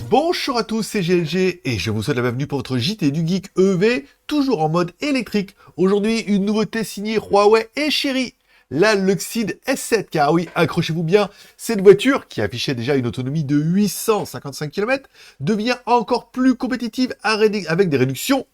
Bonjour à tous, c'est GLG et je vous souhaite la bienvenue pour votre JT du Geek EV, toujours en mode électrique. Aujourd'hui, une nouveauté signée Huawei et Chery, la Luxeed S7, car oui, accrochez-vous bien, cette voiture, qui affichait déjà une autonomie de 855 km, devient encore plus compétitive avec des réductions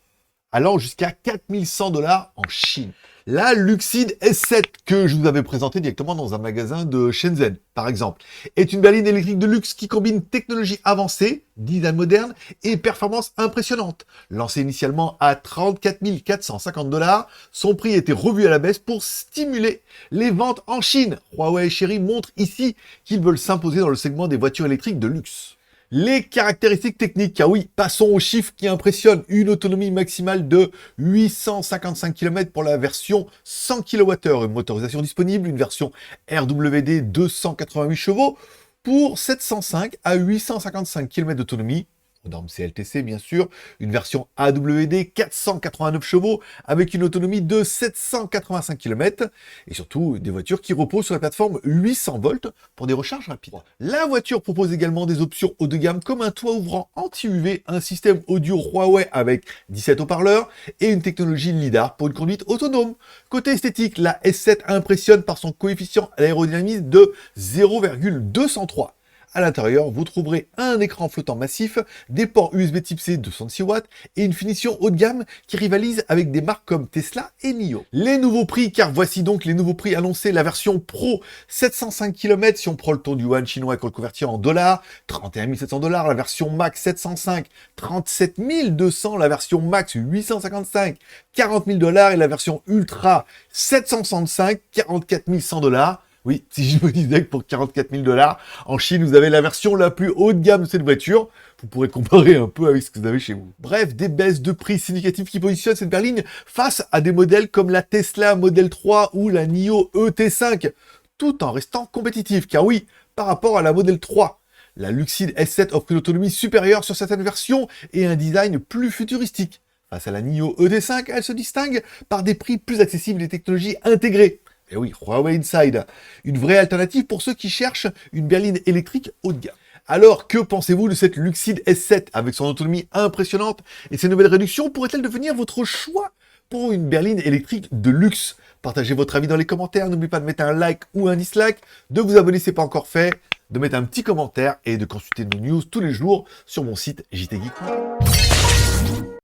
allant jusqu'à 4100$ en Chine. La Luxeed S7, que je vous avais présentée directement dans un magasin de Shenzhen, par exemple, est une berline électrique de luxe qui combine technologie avancée, design moderne et performance impressionnante. Lancée initialement à 34 450$, son prix a été revu à la baisse pour stimuler les ventes en Chine. Huawei et Chery montrent ici qu'ils veulent s'imposer dans le segment des voitures électriques de luxe. Les caractéristiques techniques, car oui, passons aux chiffres qui impressionnent. Une autonomie maximale de 855 km pour la version 100 kWh, une motorisation disponible, une version RWD 288 chevaux pour 705 à 855 km d'autonomie, aux normes CLTC bien sûr, une version AWD 489 chevaux avec une autonomie de 785 km et surtout des voitures qui reposent sur la plateforme 800 volts pour des recharges rapides. La voiture propose également des options haut de gamme comme un toit ouvrant anti-UV, un système audio Huawei avec 17 haut-parleurs et une technologie LiDAR pour une conduite autonome. Côté esthétique, la S7 impressionne par son coefficient aérodynamique de 0,203. À l'intérieur, vous trouverez un écran flottant massif, des ports USB Type C de 66 watts et une finition haut de gamme qui rivalise avec des marques comme Tesla et NIO. Les nouveaux prix, car voici donc les nouveaux prix annoncés. La version Pro, 705 km si on prend le taux du yuan chinois et qu'on le convertit en dollars, 31 700$. La version Max 705, 37 200$. La version Max 855, 40 000$. Et la version Ultra 765, 44 100$. Oui, si je me disais que pour 44 000$, en Chine, vous avez la version la plus haut de gamme de cette voiture. Vous pourrez comparer un peu avec ce que vous avez chez vous. Bref, des baisses de prix significatives qui positionnent cette berline face à des modèles comme la Tesla Model 3 ou la NIO ET5, tout en restant compétitif. Car oui, par rapport à la Model 3, la Luxeed S7 offre une autonomie supérieure sur certaines versions et un design plus futuristique. Face à la NIO ET5, elle se distingue par des prix plus accessibles et des technologies intégrées. Et oui, Huawei Inside, une vraie alternative pour ceux qui cherchent une berline électrique haut de gamme. Alors, que pensez-vous de cette Luxeed S7 avec son autonomie impressionnante et ses nouvelles réductions pourrait-elle devenir votre choix pour une berline électrique de luxe? Partagez votre avis dans les commentaires, n'oubliez pas de mettre un like ou un dislike, de vous abonner si ce n'est pas encore fait, de mettre un petit commentaire et de consulter nos news tous les jours sur mon site jtgeek.com.